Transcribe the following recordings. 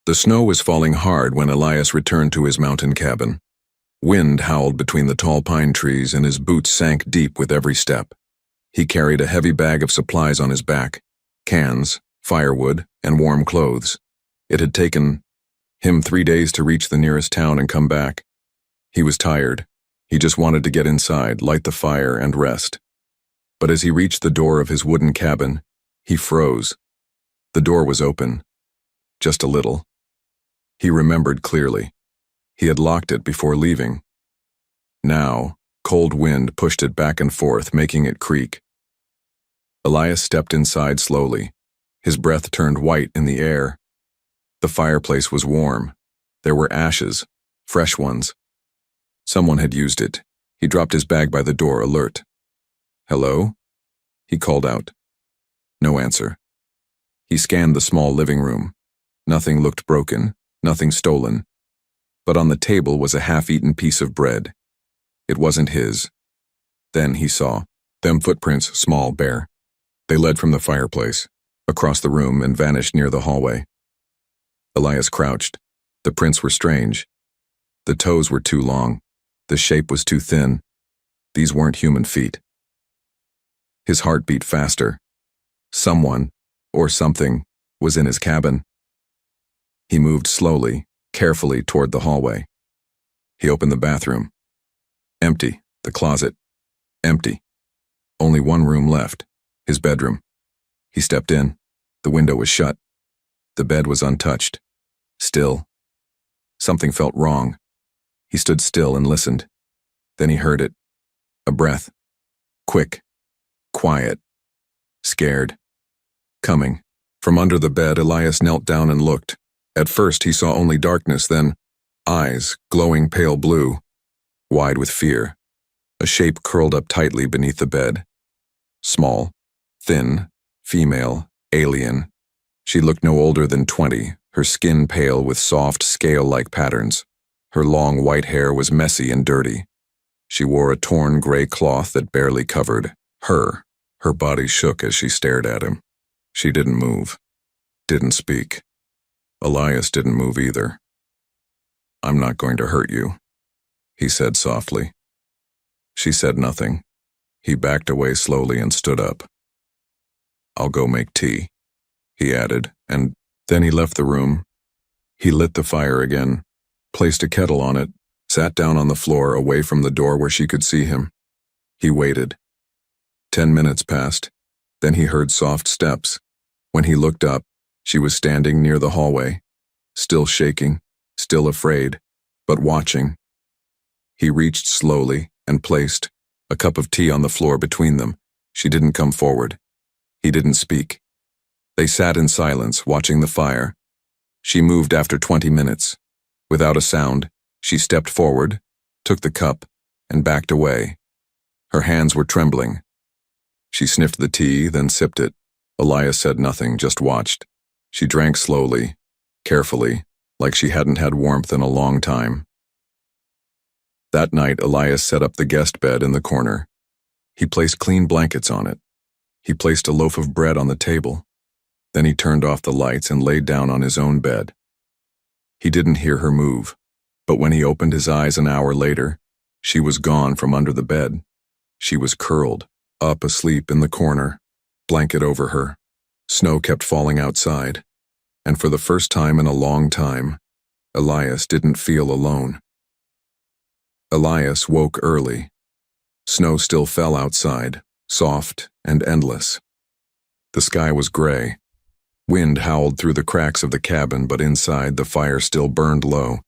The snow was falling hard when Elias returned to his mountain cabin. Wind howled between the tall pine trees and his boots sank deep with every step. He carried a heavy bag of supplies on his back, cans, firewood, and warm clothes. It had taken him 3 days to reach the nearest town and come back. He was tired. He just wanted to get inside, light the fire, and rest. But as he reached the door of his wooden cabin, he froze. The door was open. Just a little. He remembered clearly. He had locked it before leaving. Now, cold wind pushed it back and forth, making it creak. Elias stepped inside slowly. His breath turned white in the air. The fireplace was warm. There were ashes, fresh ones. Someone had used it. He dropped his bag by the door, alert. "Hello?" he called out. No answer. He scanned the small living room. Nothing looked broken, nothing stolen. But on the table was a half-eaten piece of bread. It wasn't his. Then he saw them footprints, small, bare. They led from the fireplace, across the room, and vanished near the hallway. Elias crouched. The prints were strange. The toes were too long. The shape was too thin. These weren't human feet. His heart beat faster. Someone, or something, was in his cabin. He moved slowly, carefully toward the hallway. He opened the bathroom. Empty. The closet. Empty. Only one room left. His bedroom. He stepped in. The window was shut. The bed was untouched. Still. Something felt wrong. He stood still and listened. Then he heard it. A breath. Quick. Quiet. Scared. Coming. From under the bed, Elias knelt down and looked. At first he saw only darkness, then eyes, glowing pale blue, wide with fear. A shape curled up tightly beneath the bed. Small, thin, female, alien. She looked no older than 20, her skin pale with soft, scale-like patterns. Her long white hair was messy and dirty. She wore a torn gray cloth that barely covered her. Her body shook as she stared at him. She didn't move. Didn't speak. Elias didn't move either. "I'm not going to hurt you," he said softly. She said nothing. He backed away slowly and stood up. "I'll go make tea," he added, and then he left the room. He lit the fire again, placed a kettle on it, sat down on the floor away from the door where she could see him. He waited. 10 minutes passed. Then he heard soft steps. When he looked up, she was standing near the hallway, still shaking, still afraid, but watching. He reached slowly and placed a cup of tea on the floor between them. She didn't come forward. He didn't speak. They sat in silence, watching the fire. She moved after 20 minutes. Without a sound, she stepped forward, took the cup, and backed away. Her hands were trembling. She sniffed the tea, then sipped it. Elias said nothing, just watched. She drank slowly, carefully, like she hadn't had warmth in a long time. That night, Elias set up the guest bed in the corner. He placed clean blankets on it. He placed a loaf of bread on the table. Then he turned off the lights and laid down on his own bed. He didn't hear her move, but when he opened his eyes an hour later, she was gone from under the bed. She was curled, up asleep in the corner, blanket over her. Snow kept falling outside, and for the first time in a long time, Elias didn't feel alone. Elias woke early. Snow still fell outside, soft and endless. The sky was gray. Wind howled through the cracks of the cabin, but inside the fire still burned low.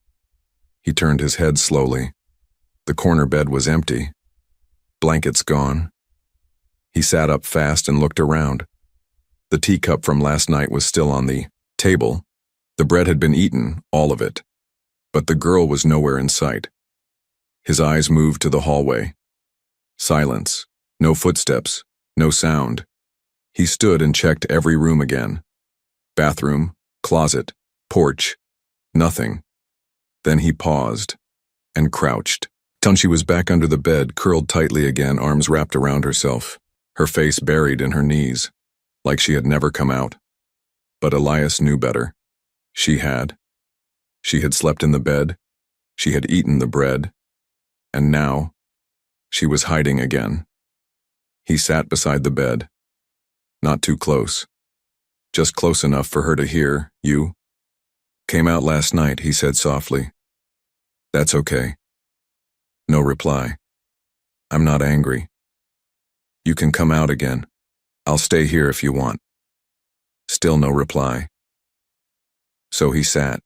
He turned his head slowly. The corner bed was empty. Blankets gone. He sat up fast and looked around. The teacup from last night was still on the table. The bread had been eaten, all of it. But the girl was nowhere in sight. His eyes moved to the hallway. Silence. No footsteps. No sound. He stood and checked every room again. Bathroom, closet, porch. Nothing. Then he paused and crouched. Tunchi was back under the bed, curled tightly again, arms wrapped around herself, her face buried in her knees, like she had never come out. But Elias knew better. She had. She had slept in the bed, she had eaten the bread, and now she was hiding again. He sat beside the bed. Not too close. Just close enough for her to hear. You came out last night, he said softly. That's okay. No reply. I'm not angry. You can come out again. I'll stay here if you want. Still no reply. So he sat.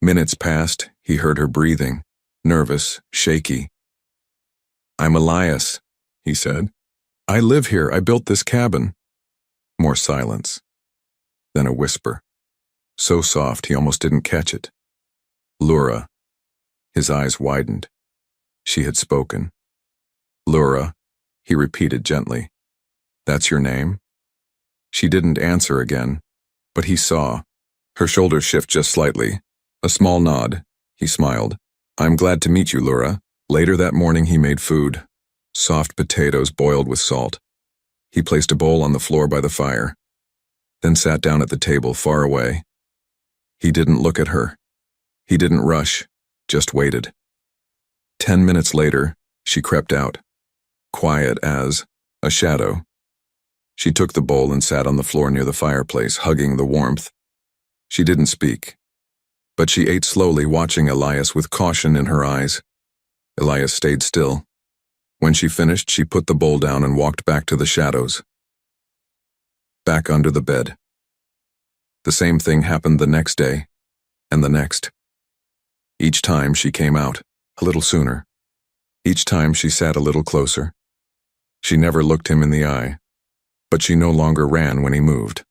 Minutes passed, he heard her breathing, nervous, shaky. I'm Elias, he said. I live here, I built this cabin. More silence. Then a whisper. So soft he almost didn't catch it. Lura. His eyes widened. She had spoken. Lura, he repeated gently. That's your name? She didn't answer again, but he saw. Her shoulders shift just slightly. A small nod. He smiled. I'm glad to meet you, Lura. Later that morning he made food. Soft potatoes boiled with salt. He placed a bowl on the floor by the fire, then sat down at the table far away. He didn't look at her. He didn't rush, just waited. 10 minutes later, she crept out, quiet as a shadow. She took the bowl and sat on the floor near the fireplace, hugging the warmth. She didn't speak, but she ate slowly, watching Elias with caution in her eyes. Elias stayed still. When she finished, she put the bowl down and walked back to the shadows. Back under the bed. The same thing happened the next day, and the next. Each time she came out, a little sooner. Each time she sat a little closer. She never looked him in the eye, but she no longer ran when he moved.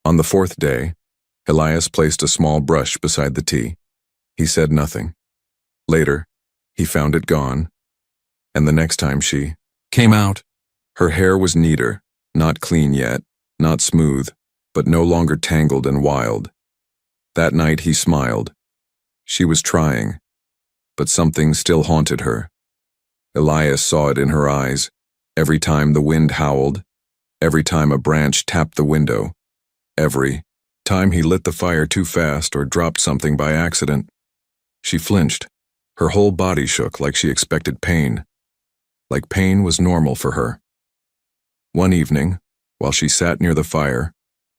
On the fourth day, Elias placed a small brush beside the tea. He said nothing. Later, he found it gone, and the next time she came out, her hair was neater, not clean yet, not smooth, but no longer tangled and wild. That night he smiled. She was trying, but something still haunted her. Elias saw it in her eyes, every time the wind howled, every time a branch tapped the window, every time he lit the fire too fast or dropped something by accident. She flinched. Her whole body shook like she expected pain, like pain was normal for her. One evening, while she sat near the fire,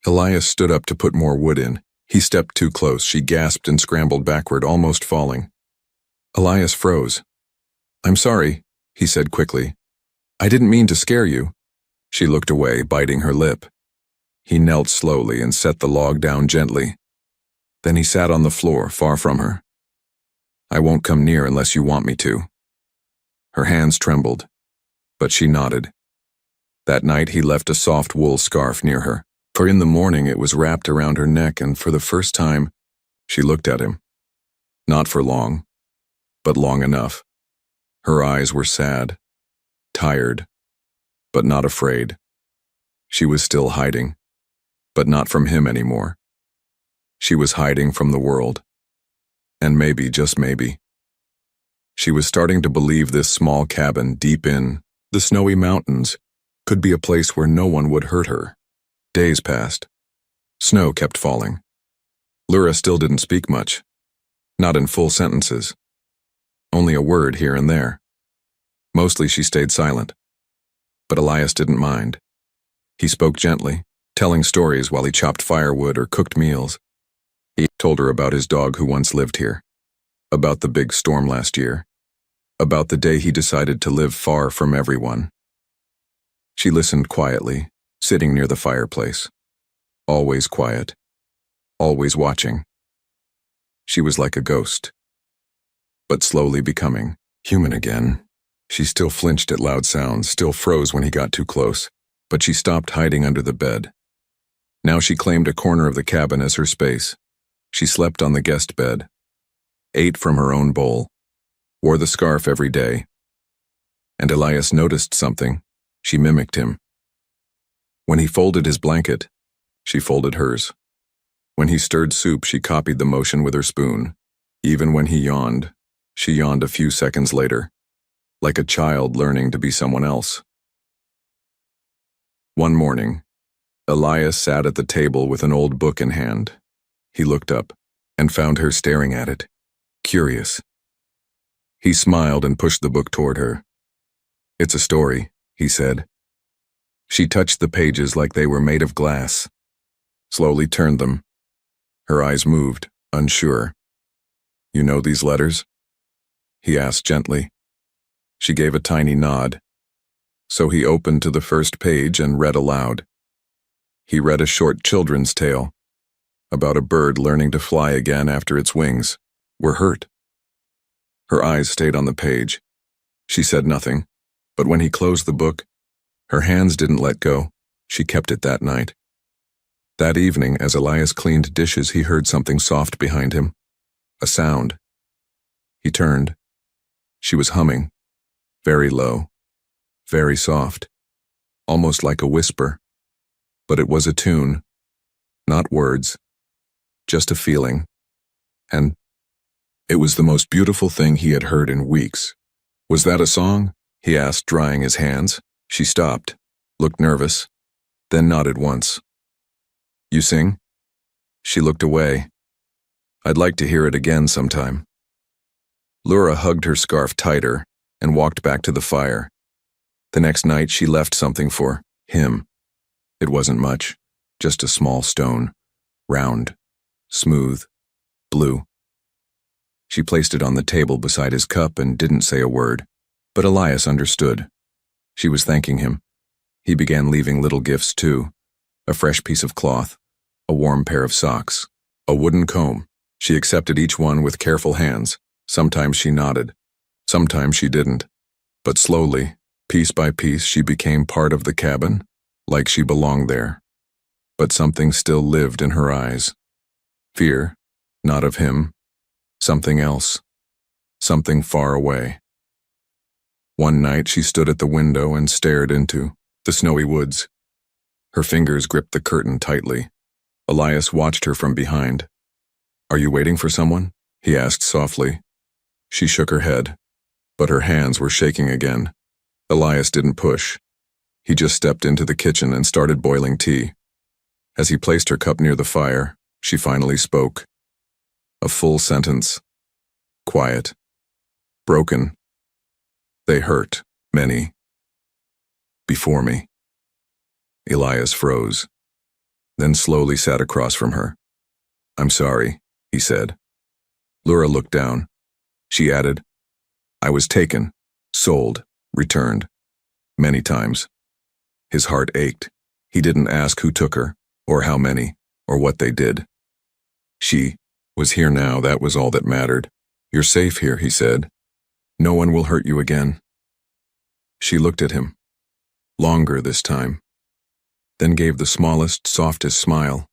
Elias stood up to put more wood in. He stepped too close. She gasped and scrambled backward, almost falling. Elias froze. I'm sorry, he said quickly. I didn't mean to scare you. She looked away, biting her lip. He knelt slowly and set the log down gently. Then he sat on the floor, far from her. I won't come near unless you want me to. Her hands trembled, but she nodded. That night he left a soft wool scarf near her, for in the morning it was wrapped around her neck, and for the first time, she looked at him. Not for long, but long enough. Her eyes were sad, tired, but not afraid. She was still hiding, but not from him anymore. She was hiding from the world. And maybe, just maybe, she was starting to believe this small cabin deep in the snowy mountains could be a place where no one would hurt her. Days passed. Snow kept falling. Lura still didn't speak much. Not in full sentences. Only a word here and there. Mostly she stayed silent. But Elias didn't mind. He spoke gently, telling stories while he chopped firewood or cooked meals. He told her about his dog who once lived here, about the big storm last year, about the day he decided to live far from everyone. She listened quietly, sitting near the fireplace. Always quiet, always watching. She was like a ghost, but slowly becoming human again. She still flinched at loud sounds, still froze when he got too close, but she stopped hiding under the bed. Now she claimed a corner of the cabin as her space. She slept on the guest bed, ate from her own bowl, wore the scarf every day. And Elias noticed something. She mimicked him. When he folded his blanket, she folded hers. When he stirred soup, she copied the motion with her spoon. Even when he yawned, she yawned a few seconds later, like a child learning to be someone else. One morning, Elias sat at the table with an old book in hand. He looked up. and found her staring at it, curious. He smiled and pushed the book toward her. "It's a story," he said. She touched the pages like they were made of glass, slowly turned them. Her eyes moved, unsure. "You know these letters?" he asked gently. She gave a tiny nod. So he opened to the first page and read aloud. He read a short children's tale about a bird learning to fly again after its wings were hurt. Her eyes stayed on the page. She said nothing, but when he closed the book, her hands didn't let go. She kept it that night. That evening, as Elias cleaned dishes, he heard something soft behind him. A sound. He turned. She was humming, very low, very soft, almost like a whisper. But it was a tune, not words, just a feeling. And it was the most beautiful thing he had heard in weeks. "Was that a song?" he asked, drying his hands. She stopped, looked nervous, then nodded once. "You sing?" She looked away. "I'd like to hear it again sometime." Laura hugged her scarf tighter and walked back to the fire. The next night she left something for him. It wasn't much, just a small stone, round, smooth, blue. She placed it on the table beside his cup and didn't say a word, but Elias understood. She was thanking him. He began leaving little gifts too. A fresh piece of cloth, a warm pair of socks, a wooden comb. She accepted each one with careful hands. Sometimes she nodded, sometimes she didn't. But slowly, piece by piece, she became part of the cabin, like she belonged there. But something still lived in her eyes. Fear, not of him. Something else. Something far away. One night she stood at the window and stared into the snowy woods. Her fingers gripped the curtain tightly. Elias watched her from behind. "Are you waiting for someone?" he asked softly. She shook her head, but her hands were shaking again. Elias didn't push. He just stepped into the kitchen and started boiling tea. As he placed her cup near the fire, she finally spoke. A full sentence. Quiet. Broken. "They hurt, many. Before me." Elias froze, then slowly sat across from her. "I'm sorry," he said. Laura looked down. She added, "I was taken, sold, returned. Many times." His heart ached. He didn't ask who took her, or how many, or what they did. She was here now, that was all that mattered. "You're safe here," he said. "No one will hurt you again." She looked at him, longer this time, then gave the smallest, softest smile.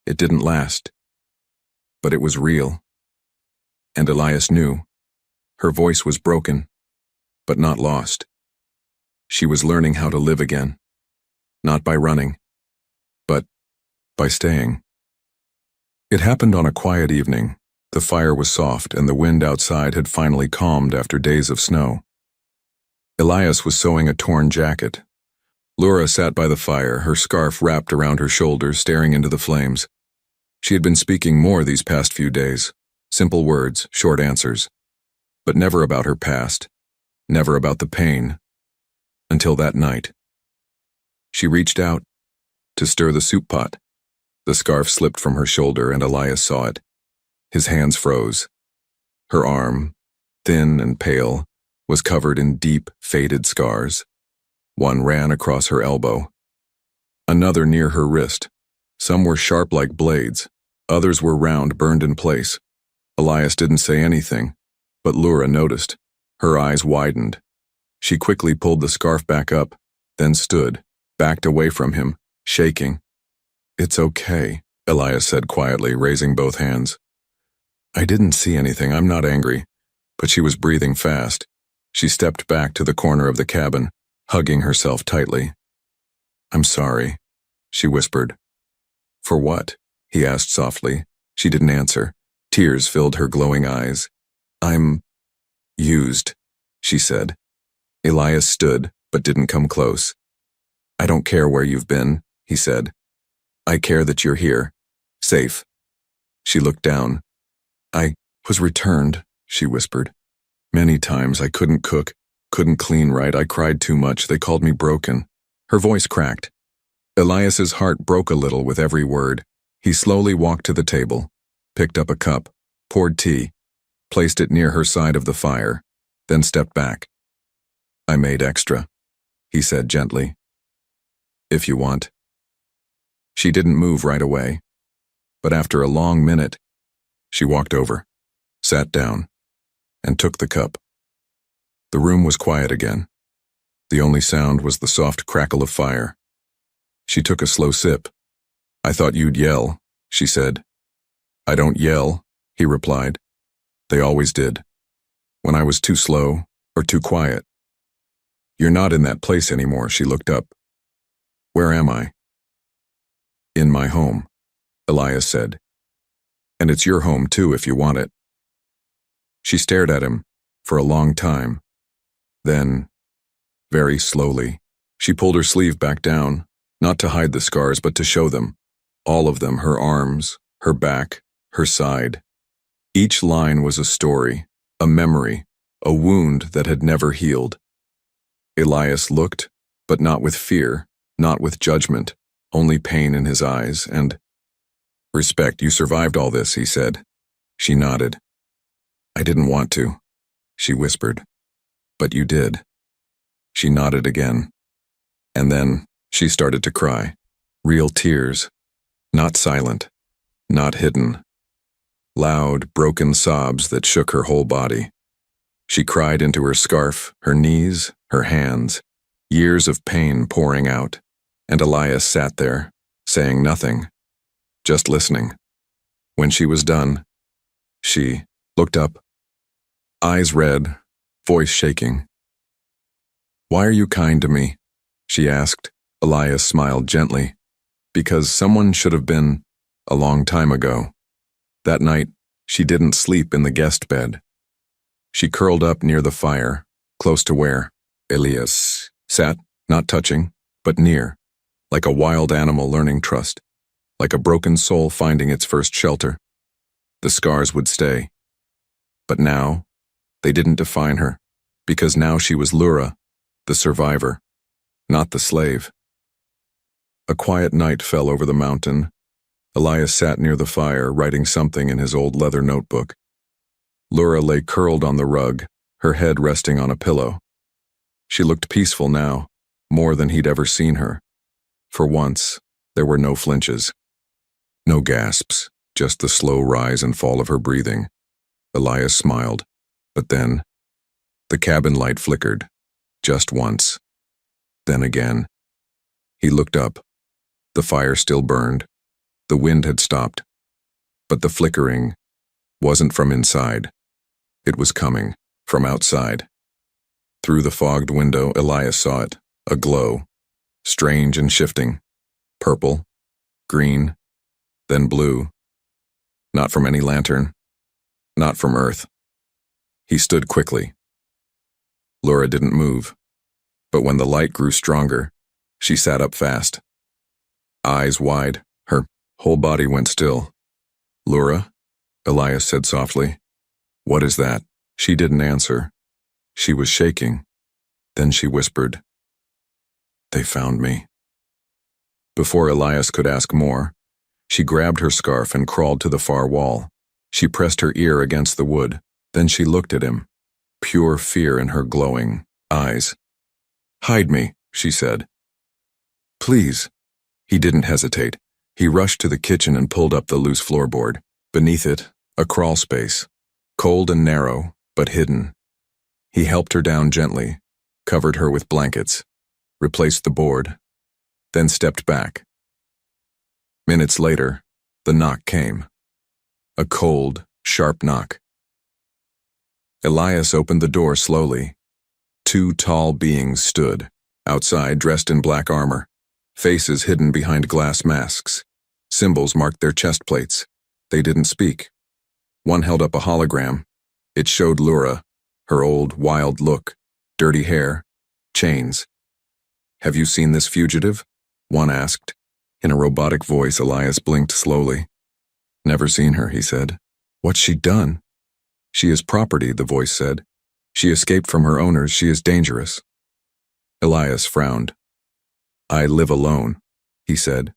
It didn't last, but it was real. And Elias knew. Her voice was broken, but not lost. She was learning how to live again, not by running, but by staying. It happened on a quiet evening. The fire was soft and the wind outside had finally calmed after days of snow. Elias was sewing a torn jacket. Laura sat by the fire, her scarf wrapped around her shoulders, staring into the flames. She had been speaking more these past few days. Simple words, short answers. But never about her past. Never about the pain. Until that night. She reached out to stir the soup pot. The scarf slipped from her shoulder and Elias saw it. His hands froze. Her arm, thin and pale, was covered in deep, faded scars. One ran across her elbow. Another near her wrist. Some were sharp like blades. Others were round, burned in place. Elias didn't say anything, but Laura noticed. Her eyes widened. She quickly pulled the scarf back up, then stood, backed away from him, shaking. "It's okay," Elias said quietly, raising both hands. "I didn't see anything, I'm not angry." But she was breathing fast. She stepped back to the corner of the cabin, hugging herself tightly. "I'm sorry," she whispered. "For what?" he asked softly. She didn't answer. Tears filled her glowing eyes. "I'm used," she said. Elias stood, but didn't come close. "I don't care where you've been," he said. "I care that you're here, safe." She looked down. "I was returned," she whispered. "Many times I couldn't cook, couldn't clean right, I cried too much, they called me broken." Her voice cracked. Elias's heart broke a little with every word. He slowly walked to the table, picked up a cup, poured tea, placed it near her side of the fire, then stepped back. "I made extra," he said gently. "If you want." She didn't move right away, but after a long minute, she walked over, sat down, and took the cup. The room was quiet again. The only sound was the soft crackle of fire. She took a slow sip. "I thought you'd yell," she said. "I don't yell," he replied. "They always did. When I was too slow or too quiet." "You're not in that place anymore," she looked up. "Where am I?" "In my home," Elias said. "And it's your home too if you want it." She stared at him for a long time. Then, very slowly, she pulled her sleeve back down, not to hide the scars but to show them. All of them, her arms, her back, her side. Each line was a story, a memory, a wound that had never healed. Elias looked, but not with fear, not with judgment, only pain in his eyes, and "Respect, you survived all this," he said. She nodded. "I didn't want to," she whispered. "But you did." She nodded again. And then she started to cry. Real tears. Not silent. Not hidden. Loud, broken sobs that shook her whole body. She cried into her scarf, her knees, her hands, years of pain pouring out, and Elias sat there, saying nothing, just listening. When she was done, she looked up, eyes red, voice shaking. "Why are you kind to me?" she asked. Elias smiled gently. "Because someone should have been a long time ago." That night, she didn't sleep in the guest bed. She curled up near the fire, close to where Elias sat, not touching, but near, like a wild animal learning trust, like a broken soul finding its first shelter. The scars would stay. But now, they didn't define her, because now she was Lura, the survivor, not the slave. A quiet night fell over the mountain. Elias sat near the fire, writing something in his old leather notebook. Lura lay curled on the rug, her head resting on a pillow. She looked peaceful now, more than he'd ever seen her. For once, there were no flinches. No gasps, just the slow rise and fall of her breathing. Elias smiled, but then, the cabin light flickered, just once. Then again. He looked up. The fire still burned. The wind had stopped. But the flickering wasn't from inside. It was coming from outside. Through the fogged window, Elias saw it, a glow, strange and shifting. Purple, green, then blue. Not from any lantern, not from Earth. He stood quickly. Lura didn't move, but when the light grew stronger, she sat up fast. Eyes wide, her whole body went still. "Lura?" Elias said softly. "What is that?" She didn't answer. She was shaking. Then she whispered, "They found me." Before Elias could ask more, she grabbed her scarf and crawled to the far wall. She pressed her ear against the wood. Then she looked at him, pure fear in her glowing eyes. "Hide me," she said. "Please." He didn't hesitate. He rushed to the kitchen and pulled up the loose floorboard. Beneath it, a crawl space, cold and narrow, but hidden. He helped her down gently, covered her with blankets, replaced the board, then stepped back. Minutes later, the knock came. A cold, sharp knock. Elias opened the door slowly. Two tall beings stood, outside dressed in black armor, faces hidden behind glass masks. Symbols marked their chest plates. They didn't speak. One held up a hologram. It showed Lura, her old, wild look, dirty hair, chains. "Have you seen this fugitive?" one asked. In a robotic voice, Elias blinked slowly. Never seen her, he said. What's she done? She is property, the voice said. She escaped from her owners. She is dangerous. Elias frowned. I live alone, he said.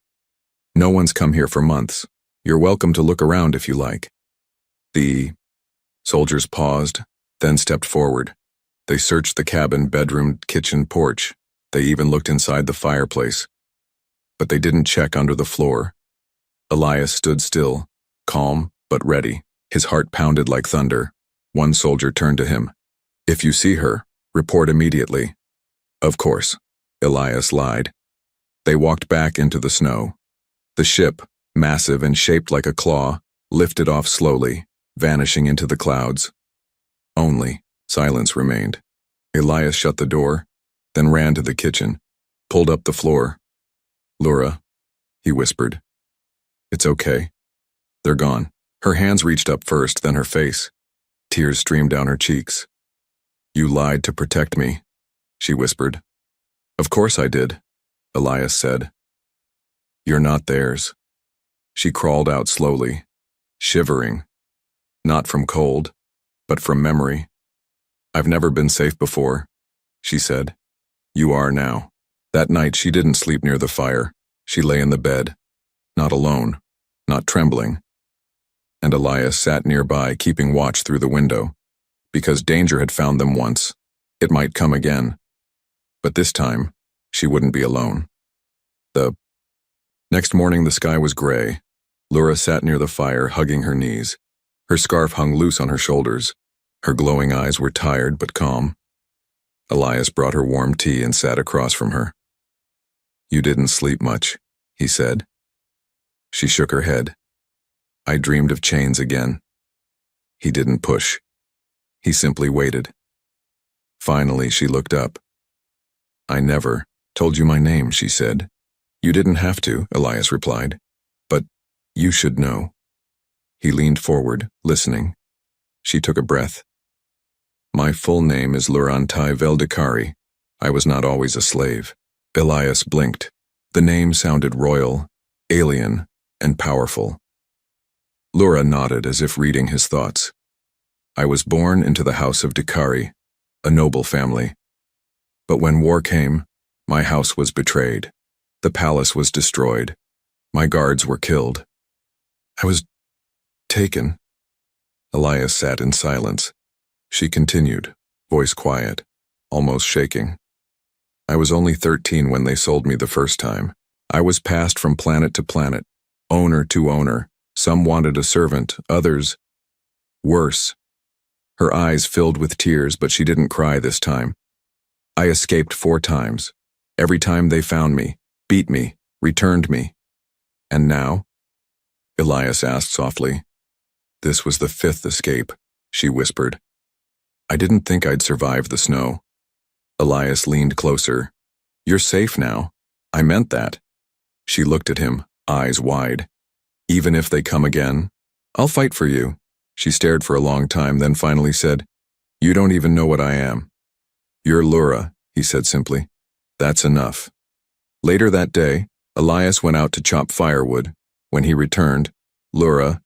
No one's come here for months. You're welcome to look around if you like. The soldiers paused, then stepped forward. They searched the cabin, bedroom, kitchen, porch. They even looked inside the fireplace. But they didn't check under the floor. Elias stood still, calm but ready. His heart pounded like thunder. One soldier turned to him. If you see her, report immediately. Of course, Elias lied. They walked back into the snow. The ship, massive and shaped like a claw, lifted off slowly, vanishing into the clouds. Only silence remained. Elias shut the door, then ran to the kitchen, pulled up the floor. Laura, he whispered. It's okay. They're gone. Her hands reached up first, then her face. Tears streamed down her cheeks. You lied to protect me, she whispered. Of course I did, Elias said. You're not theirs. She crawled out slowly, shivering. Not from cold, but from memory. I've never been safe before, she said. You are now. That night she didn't sleep near the fire. She lay in the bed, not alone, not trembling. And Elias sat nearby, keeping watch through the window. Because danger had found them once, it might come again. But this time, she wouldn't be alone. The next morning the sky was gray. Laura sat near the fire, hugging her knees. Her scarf hung loose on her shoulders. Her glowing eyes were tired but calm. Elias brought her warm tea and sat across from her. You didn't sleep much, he said. She shook her head. I dreamed of chains again. He didn't push. He simply waited. Finally, she looked up. I never told you my name, she said. You didn't have to, Elias replied. But you should know. He leaned forward, listening. She took a breath. My full name is Lurantai Veldikari. I was not always a slave. Elias blinked. The name sounded royal, alien, and powerful. Laura nodded as if reading his thoughts. I was born into the house of Dikari, a noble family. But when war came, my house was betrayed. The palace was destroyed. My guards were killed. I was taken. Elias sat in silence. She continued, voice quiet, almost shaking. I was only 13 when they sold me the first time. I was passed from planet to planet, owner to owner. Some wanted a servant, others, worse. Her eyes filled with tears, but she didn't cry this time. I escaped 4 times. Every time they found me, beat me, returned me. And now? Elias asked softly. This was the 5th escape, she whispered. I didn't think I'd survive the snow. Elias leaned closer. You're safe now. I meant that. She looked at him, eyes wide. Even if they come again, I'll fight for you. She stared for a long time, then finally said, You don't even know what I am. You're Laura, he said simply. That's enough. Later that day, Elias went out to chop firewood. When he returned, Laura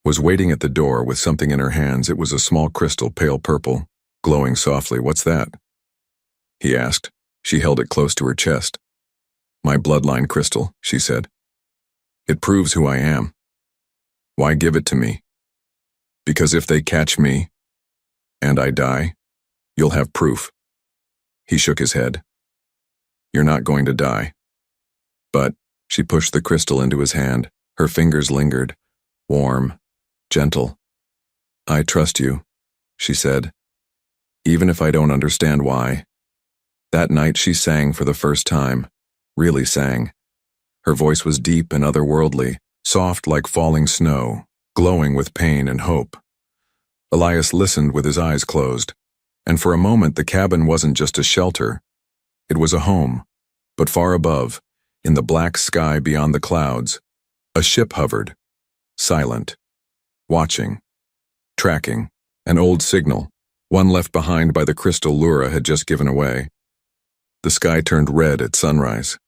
was waiting at the door with something in her hands. It was a small crystal, pale purple, glowing softly. What's that? He asked. She held it close to her chest. My bloodline crystal, she said. It proves who I am. Why give it to me? Because if they catch me, and I die, you'll have proof. He shook his head. You're not going to die. But, she pushed the crystal into his hand. Her fingers lingered, warm, gentle. I trust you, she said, even if I don't understand why. That night she sang for the first time, really sang. Her voice was deep and otherworldly, soft like falling snow, glowing with pain and hope. Elias listened with his eyes closed, and for a moment the cabin wasn't just a shelter. It was a home, but far above, in the black sky beyond the clouds, a ship hovered, silent, watching, tracking, an old signal, one left behind by the crystal Laura had just given away. The sky turned red at sunrise.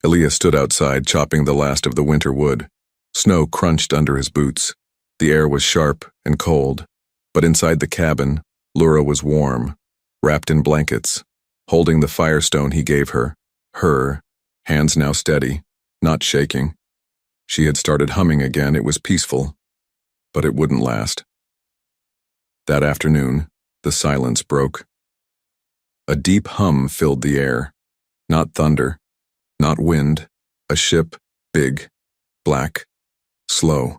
Elias stood outside chopping the last of the winter wood. Snow crunched under his boots. The air was sharp and cold, but inside the cabin, Lura was warm, wrapped in blankets, holding the firestone he gave her, hands now steady, not shaking. She had started humming again. It was peaceful, but it wouldn't last. That afternoon, the silence broke. A deep hum filled the air. Not thunder, not wind, a ship, big, black, slow.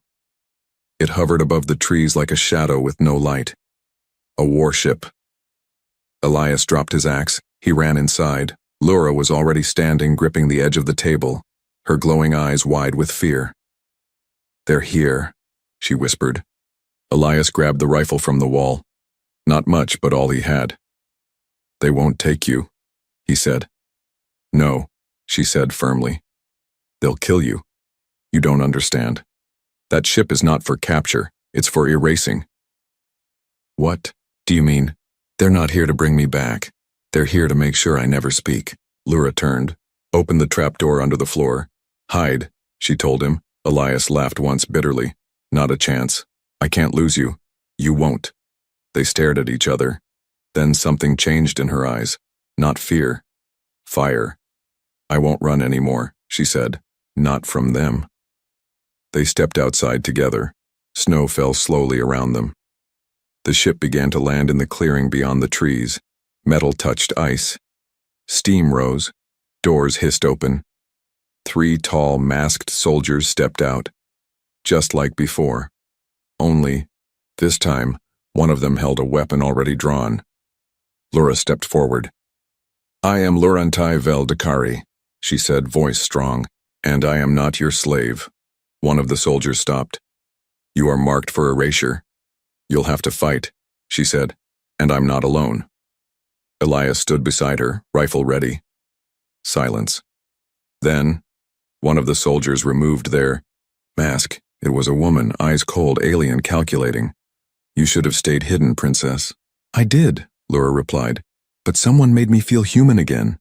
It hovered above the trees like a shadow with no light. A warship. Elias dropped his axe. He ran inside. Lura was already standing, gripping the edge of the table, her glowing eyes wide with fear. "They're here," she whispered. Elias grabbed the rifle from the wall. Not much, but all he had. "They won't take you," he said. "No," she said firmly. "They'll kill you. You don't understand. That ship is not for capture, it's for erasing." "What do you mean?" "They're not here to bring me back. They're here to make sure I never speak." Lura turned, opened the trapdoor under the floor. "Hide," she told him. Elias laughed once bitterly. "Not a chance. I can't lose you. You won't." They stared at each other. Then something changed in her eyes. Not fear. Fire. "I won't run anymore," she said. "Not from them." They stepped outside together. Snow fell slowly around them. The ship began to land in the clearing beyond the trees. Metal touched ice. Steam rose. Doors hissed open. 3 tall, masked soldiers stepped out. Just like before. Only, this time, one of them held a weapon already drawn. Lura stepped forward. "I am Lurantai Vel Dakari," she said, voice strong, "and I am not your slave." One of the soldiers stopped. "You are marked for erasure. You'll have to fight," she said, "and I'm not alone." Elias stood beside her, rifle ready. Silence. Then, one of the soldiers removed their mask. It was a woman, eyes cold, alien, calculating. "You should have stayed hidden, princess." "I did," Lura replied, "but someone made me feel human again."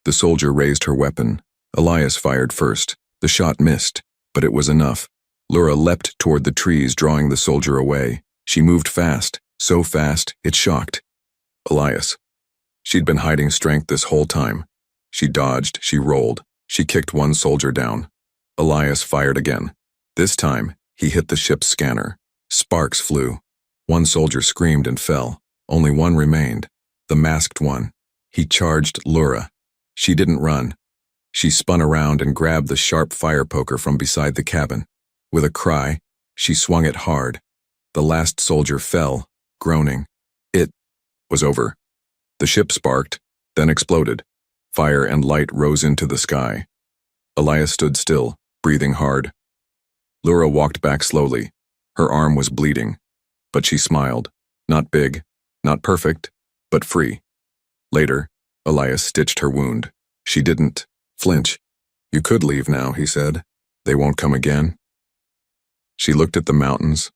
The soldier raised her weapon. Elias fired first. The shot missed, but it was enough. Lura leapt toward the trees, drawing the soldier away. She moved fast, so fast it shocked Elias. She'd been hiding strength this whole time. She dodged, she rolled, she kicked one soldier down. Elias fired again. This time, he hit the ship's scanner. Sparks flew. One soldier screamed and fell. Only one remained, the masked one. He charged Lura. She didn't run. She spun around and grabbed the sharp fire poker from beside the cabin. With a cry, she swung it hard. The last soldier fell, groaning. It was over. The ship sparked, then exploded. Fire and light rose into the sky. Elias stood still, breathing hard. Lura walked back slowly. Her arm was bleeding, but she smiled. Not big, not perfect, but free. Later, Elias stitched her wound. She didn't flinch. "You could leave now," he said. "They won't come again." She looked at the mountains,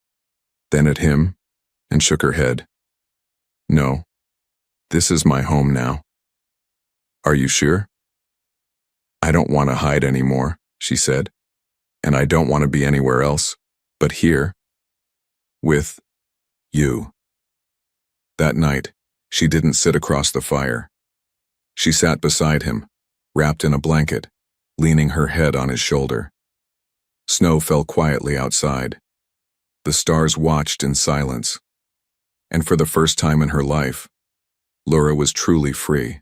then at him, and shook her head. "No, this is my home now." "Are you sure?" "I don't want to hide anymore," she said, "and I don't want to be anywhere else, but here, with you." That night, she didn't sit across the fire. She sat beside him, wrapped in a blanket, leaning her head on his shoulder. Snow fell quietly outside. The stars watched in silence. And for the first time in her life, Lura was truly free.